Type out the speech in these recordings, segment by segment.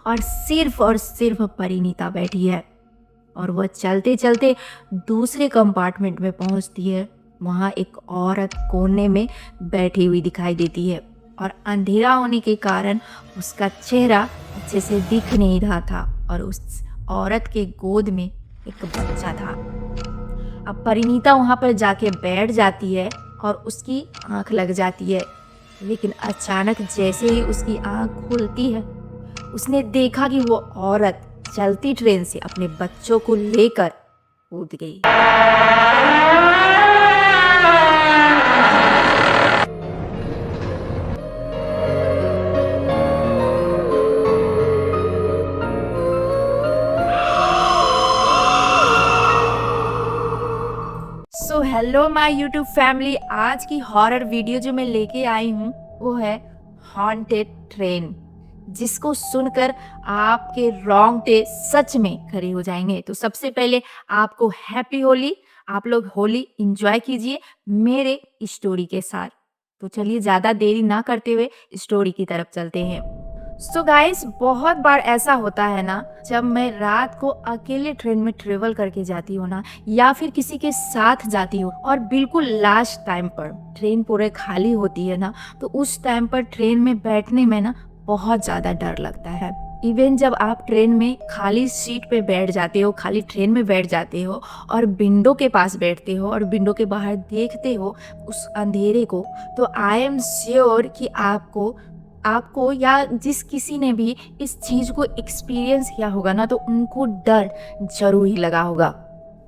और सिर्फ परिणीता बैठी है और वह चलते चलते दूसरे कंपार्टमेंट में पहुंचती है। वहाँ एक औरत कोने में बैठी हुई दिखाई देती है और अंधेरा होने के कारण उसका चेहरा अच्छे से दिख नहीं रहा था और उस औरत के गोद में एक बच्चा था। अब परिणीता वहाँ पर जाके बैठ जाती है और उसकी आंख लग जाती है, लेकिन अचानक जैसे ही उसकी आंख खुलती है उसने देखा कि वो औरत चलती ट्रेन से अपने बच्चों को लेकर कूद गई। So hello my YouTube family, आज की हॉरर वीडियो जो मैं लेके आई हूँ वो है हॉन्टेड ट्रेन, जिसको सुनकर आपके रोंगटे सच में खड़े हो जाएंगे। तो सबसे पहले आपको हैप्पी होली। आप लोग होली एंजॉय कीजिए मेरे स्टोरी के साथ। तो चलिए ज़्यादा देरी ना करते हुए स्टोरी की तरफ चलते हैं। सो गाइस, बहुत बार ऐसा होता है ना, जब मैं रात को अकेले ट्रेन में ट्रेवल करके जाती हूँ ना, या फिर किसी के साथ जाती हूँ और बिल्कुल लास्ट टाइम पर ट्रेन पूरे खाली होती है ना, तो उस टाइम पर ट्रेन में बैठने में ना बहुत ज़्यादा डर लगता है। इवन जब आप ट्रेन में खाली सीट पे बैठ जाते हो, खाली ट्रेन में बैठ जाते हो और विंडो के पास बैठते हो और विंडो के बाहर देखते हो उस अंधेरे को, तो आई एम श्योर कि आपको आपको या जिस किसी ने भी इस चीज़ को एक्सपीरियंस किया होगा ना, तो उनको डर जरूर ही लगा होगा।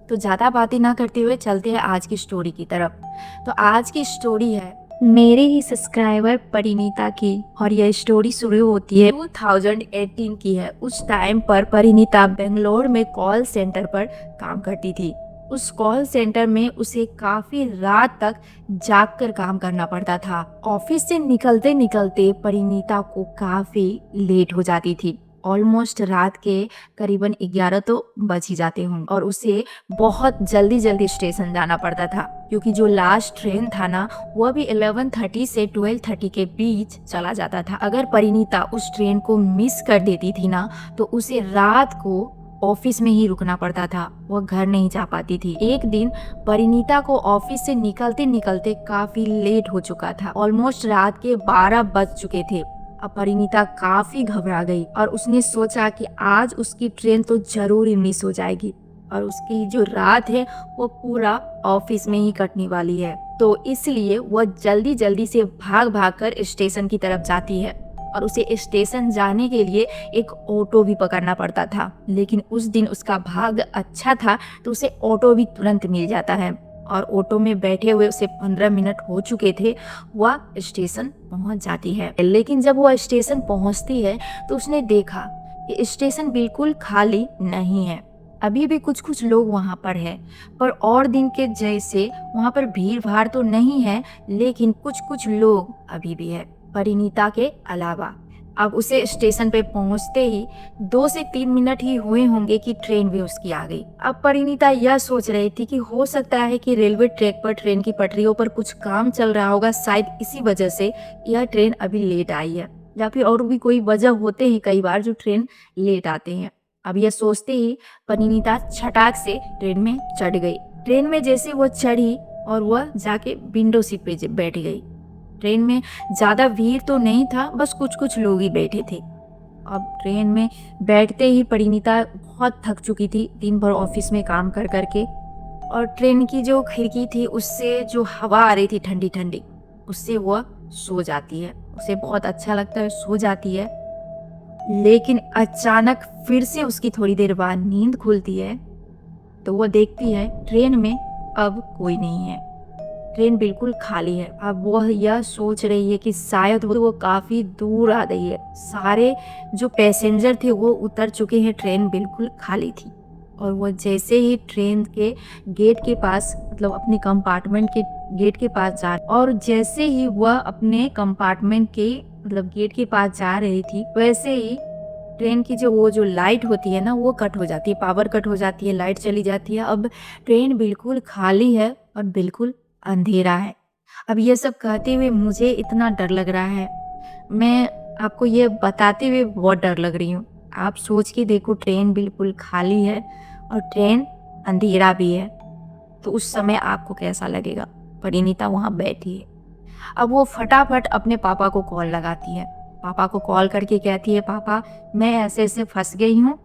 तो ज़्यादा बातें ना करते हुए चलते हैं आज की स्टोरी की तरफ। तो आज की स्टोरी है मेरे ही सब्सक्राइबर परिणीता की, और यह स्टोरी शुरू होती है 2018 की है। उस टाइम पर परिणीता बेंगलोर में कॉल सेंटर पर काम करती थी। उस कॉल सेंटर में उसे काफी रात तक जागकर काम करना पड़ता था। ऑफिस से निकलते निकलते परिणीता को काफी लेट हो जाती थी। ऑलमोस्ट रात के करीबन 11 तो बज ही जाते होंगे और उसे बहुत जल्दी जल्दी स्टेशन जाना पड़ता था, क्योंकि जो लास्ट ट्रेन था ना, वह भी 11:30 से 12:30 के बीच चला जाता था। अगर परिणीता उस ट्रेन को मिस कर देती थी ना, तो उसे रात को ऑफिस में ही रुकना पड़ता था, वह घर नहीं जा पाती थी। एक दिन परिणीता को ऑफिस से निकलते निकलते काफी लेट हो चुका था। ऑलमोस्ट रात के 12 बज चुके थे। अब परिणीता काफी घबरा गई और उसने सोचा कि आज उसकी ट्रेन तो जरूर ही मिस हो जाएगी और उसकी जो रात है वो पूरा ऑफिस में ही कटने वाली है। तो इसलिए वह जल्दी जल्दी से भाग भाग कर स्टेशन की तरफ जाती है और उसे स्टेशन जाने के लिए एक ऑटो भी पकड़ना पड़ता था। लेकिन उस दिन उसका भाग्य अच्छा था, तो उसे ऑटो भी तुरंत मिल जाता है और ऑटो में बैठे हुए उसे 15 मिनट हो चुके थे, वह स्टेशन पहुंच जाती है। लेकिन जब वह स्टेशन पहुंचती है तो उसने देखा कि स्टेशन बिल्कुल खाली नहीं है। अभी भी कुछ कुछ लोग वहां पर है, पर और दिन के जैसे वहां पर भीड़ भाड़ तो नहीं है, लेकिन कुछ कुछ लोग अभी भी है, परिणीता के अलावा। अब उसे स्टेशन पे पहुंचते ही 2 से 3 मिनट ही हुए होंगे कि ट्रेन भी उसकी आ गई। अब परिणीता यह सोच रही थी कि हो सकता है कि रेलवे ट्रैक पर ट्रेन की पटरियों पर कुछ काम चल रहा होगा, शायद इसी वजह से यह ट्रेन अभी लेट आई है, या फिर और भी कोई वजह होते हैं कई बार जो ट्रेन लेट आते हैं। अब यह सोचते ही परिणीता छटाक से ट्रेन में चढ़ गई। ट्रेन में जैसे वो चढ़ी और वह जाके विंडो सीट पे बैठ गई। ट्रेन में ज्यादा भीड़ तो नहीं था, बस कुछ कुछ लोग ही बैठे थे। अब ट्रेन में बैठते ही परिणीता बहुत थक चुकी थी दिन भर ऑफिस में काम कर करके, और ट्रेन की जो खिड़की थी उससे जो हवा आ रही थी ठंडी ठंडी, उससे वह सो जाती है। उसे बहुत अच्छा लगता है, सो जाती है। लेकिन अचानक फिर से उसकी थोड़ी देर बाद नींद खुलती है, तो वह देखती है ट्रेन में अब कोई नहीं है, ट्रेन बिल्कुल खाली है। अब वह यह सोच रही है कि शायद वो काफी दूर आ गई है, सारे जो पैसेंजर थे वो उतर चुके हैं, ट्रेन बिल्कुल खाली थी। और वह जैसे ही ट्रेन के गेट के पास, मतलब अपने कंपार्टमेंट के गेट के पास और जैसे ही वह अपने कंपार्टमेंट के मतलब गेट के पास जा रही थी, वैसे ही ट्रेन की जो लाइट होती है ना, वो कट हो जाती है, पावर कट हो जाती है, लाइट चली जाती है। अब ट्रेन बिल्कुल खाली है और बिल्कुल अंधेरा है। अब ये सब कहते हुए मुझे इतना डर लग रहा है, मैं आपको ये बताते हुए बहुत डर लग रही हूँ। आप सोच के देखो, ट्रेन बिल्कुल खाली है और ट्रेन अंधेरा भी है, तो उस समय आपको कैसा लगेगा? परिणीता वहाँ बैठी है। अब वो फटाफट अपने पापा को कॉल लगाती है। पापा को कॉल करके कहती है, पापा मैं ऐसे-ऐसे फँस गई हूँ।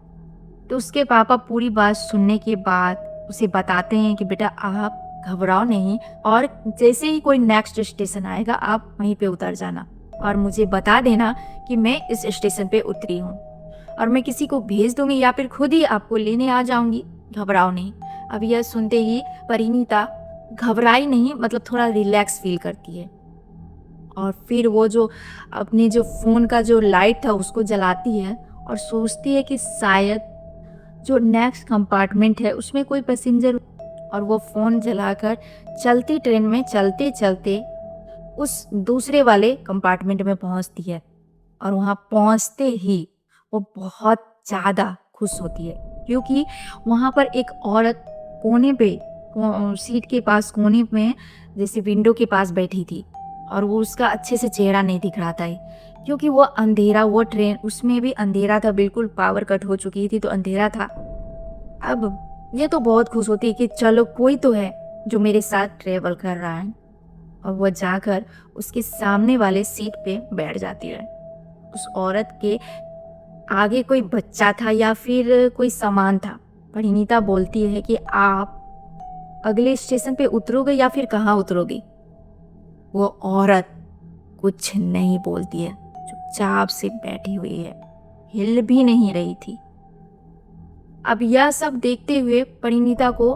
तो उसके पापा पूरी बात सुनने के बाद उसे बताते हैं कि बेटा आप घबराओ नहीं, और जैसे ही कोई नेक्स्ट स्टेशन आएगा आप वहीं पे उतर जाना और मुझे बता देना कि मैं इस स्टेशन पे उतरी हूँ, और मैं किसी को भेज दूंगी या फिर खुद ही आपको लेने आ जाऊंगी, घबराओ नहीं। अब यह सुनते ही परिणीता घबराई नहीं, मतलब थोड़ा रिलैक्स फील करती है, और फिर वो जो अपने जो फ़ोन का जो लाइट था उसको जलाती है और सोचती है कि शायद जो नेक्स्ट कंपार्टमेंट है उसमें कोई पैसेंजर, और वो फ़ोन जलाकर चलती ट्रेन में चलते चलते उस दूसरे वाले कंपार्टमेंट में पहुंचती है। और वहाँ पहुंचते ही वो बहुत ज़्यादा खुश होती है, क्योंकि वहाँ पर एक औरत कोने पे सीट के पास कोने में जैसे विंडो के पास बैठी थी, और वो उसका अच्छे से चेहरा नहीं दिख रहा था, क्योंकि वो अंधेरा, वो ट्रेन उसमें भी अंधेरा था, बिल्कुल पावर कट हो चुकी थी तो अंधेरा था। अब ये तो बहुत खुश होती है कि चलो कोई तो है जो मेरे साथ ट्रेवल कर रहा है, और वो जाकर उसके सामने वाले सीट पे बैठ जाती है। उस औरत के आगे कोई बच्चा था या फिर कोई सामान था। परिणीता बोलती है कि आप अगले स्टेशन पे उतरोगे या फिर कहाँ उतरोगे? वो औरत कुछ नहीं बोलती है, चुपचाप से बैठी हुई है, हिल भी नहीं रही थी। अब यह सब देखते हुए परिणीता को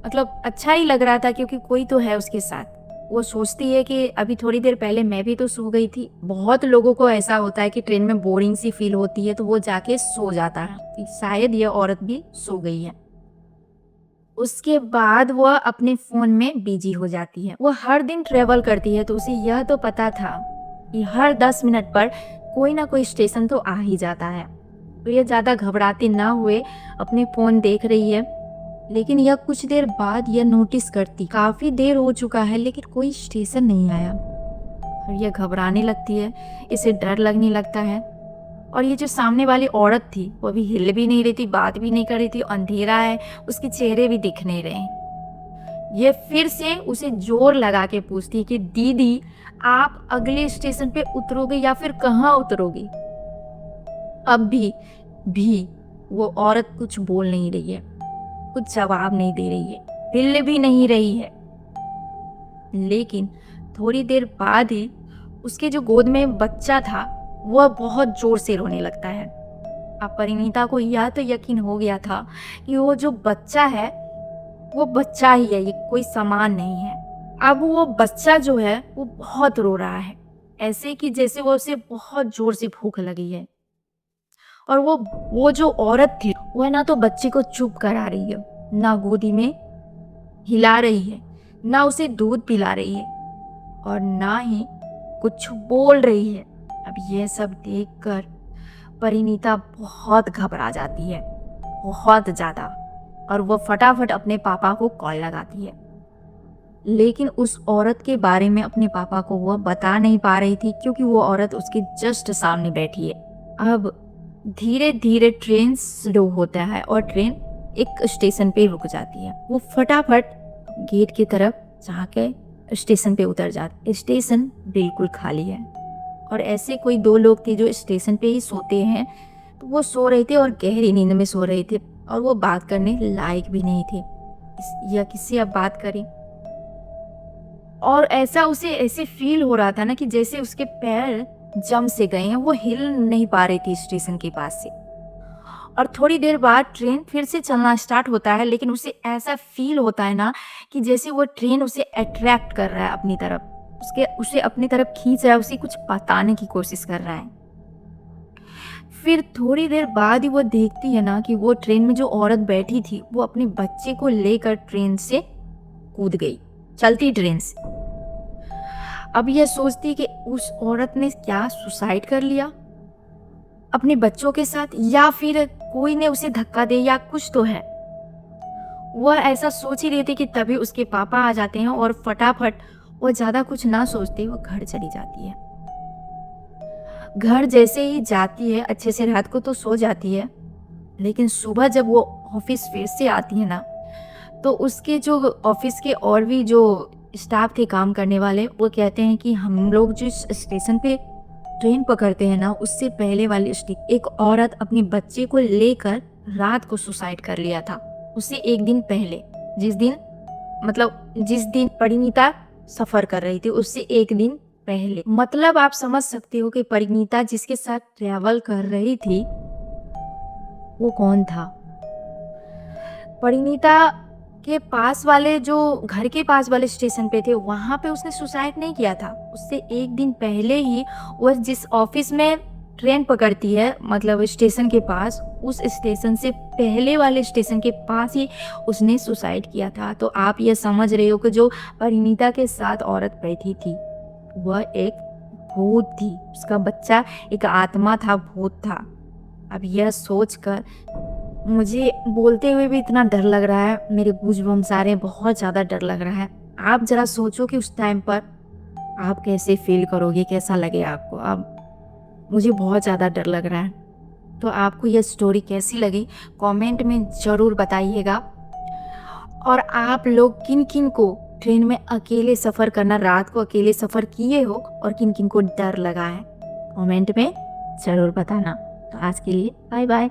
मतलब अच्छा ही लग रहा था, क्योंकि कोई तो है उसके साथ। वो सोचती है कि अभी थोड़ी देर पहले मैं भी तो सो गई थी। बहुत लोगों को ऐसा होता है कि ट्रेन में बोरिंग सी फील होती है तो वो जाके सो जाता है, तो शायद यह औरत भी सो गई है। उसके बाद वह अपने फ़ोन में बिजी हो जाती है। वो हर दिन ट्रेवल करती है तो उसे यह तो पता था कि हर 10 मिनट पर कोई ना कोई स्टेशन तो आ ही जाता है। तो यह ज़्यादा घबराते ना हुए अपने फ़ोन देख रही है। लेकिन यह कुछ देर बाद यह नोटिस करती, काफ़ी देर हो चुका है लेकिन कोई स्टेशन नहीं आया, और यह घबराने लगती है, इसे डर लगने लगता है। और ये जो सामने वाली औरत थी वो अभी हिल भी नहीं रही थी, बात भी नहीं कर रही थी, अंधेरा है, उसके चेहरे भी दिख नहीं रहे। ये फिर से उसे जोर लगा के पूछती है कि दीदी आप अगले स्टेशन पे उतरोगे या फिर कहाँ उतरोगे? अब भी वो औरत कुछ बोल नहीं रही है, कुछ जवाब नहीं दे रही है, हिल भी नहीं रही है। लेकिन थोड़ी देर बाद ही उसके जो गोद में बच्चा था वह बहुत जोर से रोने लगता है। अब परिणीता को यह तो यकीन हो गया था कि वो जो बच्चा है वो बच्चा ही है, ये कोई सामान नहीं है। अब वो बच्चा जो है वो बहुत रो रहा है, ऐसे कि जैसे वो उसे बहुत जोर से भूख लगी है। और वो जो औरत थी वह ना तो बच्चे को चुप करा रही है, ना गोदी में हिला रही है, ना उसे दूध पिला रही है, और ना ही कुछ बोल रही है। अब यह सब देखकर परिणीता बहुत घबरा जाती है, बहुत ज्यादा, और वो फटाफट अपने पापा को कॉल लगाती है। लेकिन उस औरत के बारे में अपने पापा को वो बता नहीं पा रही थी, क्योंकि वो औरत उसके जस्ट सामने बैठी है। अब धीरे धीरे ट्रेन स्लो होता है और ट्रेन एक स्टेशन पे रुक जाती है। वो फटाफट गेट की तरफ जाके स्टेशन पे उतर जाते। स्टेशन बिल्कुल खाली है, और ऐसे कोई दो लोग थे जो स्टेशन पे ही सोते हैं, तो वो सो रहे थे और गहरी नींद में सो रहे थे, और वो बात करने लायक भी नहीं थे या किससे अब बात करें। और ऐसा उसे ऐसे फील हो रहा था ना कि जैसे उसके पैर जम से गए हैं, वो हिल नहीं पा रही थी स्टेशन के पास से। और थोड़ी देर बाद ट्रेन फिर से चलना स्टार्ट होता है, लेकिन उसे ऐसा फील होता है ना कि जैसे वो ट्रेन उसे अट्रैक्ट कर रहा है अपनी तरफ, उसे अपनी तरफ खींच रहा है, उसे कुछ बताने की कोशिश कर रहा है। फिर थोड़ी देर बाद ही वो देखती है ना कि वो ट्रेन में जो औरत बैठी थी वो अपने बच्चे को लेकर ट्रेन से कूद गई, चलती ट्रेन से। अब यह सोचती कि उस औरत ने क्या सुसाइड कर लिया अपने बच्चों के साथ, या फिर कोई ने उसे धक्का दे, या कुछ तो है। वह ऐसा सोच ही रही थी कि तभी उसके पापा आ जाते हैं, और फटाफट वो ज्यादा कुछ ना सोचते वो घर चली जाती है। घर जैसे ही जाती है अच्छे से, रात को तो सो जाती है, लेकिन सुबह जब वो ऑफिस फिर से आती है ना, तो उसके जो ऑफिस के और भी जो स्टाफ थे काम करने वाले, वो कहते हैं कि हम लोग जिस स्टेशन पे ट्रेन पकड़ते हैं ना, उससे पहले वाली एक औरत अपने बच्चे को लेकर रात को सुसाइड कर लिया था। उससे एक दिन पहले, जिस दिन परिणीता सफर कर रही थी, उससे एक दिन पहले। मतलब आप समझ सकते हो कि परिणीता जिसके साथ ट्रैवल कर रही थी वो कौन था। परिणीता के पास वाले, जो घर के पास वाले स्टेशन पे थे, वहां पे उसने सुसाइड नहीं किया था। उससे एक दिन पहले ही वो जिस ऑफिस में ट्रेन पकड़ती है, मतलब स्टेशन के पास, उस स्टेशन से पहले वाले स्टेशन के पास ही उसने सुसाइड किया था। तो आप ये समझ रहे हो कि जो परिणीता के साथ औरत बैठी थी वह एक भूत थी, उसका बच्चा एक आत्मा था, भूत था। अब यह सोचकर मुझे बोलते हुए भी इतना डर लग रहा है, मेरे गूज़बम्प्स आ रहे हैं, बहुत ज़्यादा डर लग रहा है। आप ज़रा सोचो कि उस टाइम पर आप कैसे फ़ील करोगे, कैसा लगे आपको। अब मुझे बहुत ज़्यादा डर लग रहा है। तो आपको यह स्टोरी कैसी लगी कमेंट में ज़रूर बताइएगा। और आप लोग किन किन को ट्रेन में अकेले सफ़र करना, रात को अकेले सफ़र किए हो और किन किन को डर लगा है, कमेंट में ज़रूर बताना। तो आज के लिए बाय बाय।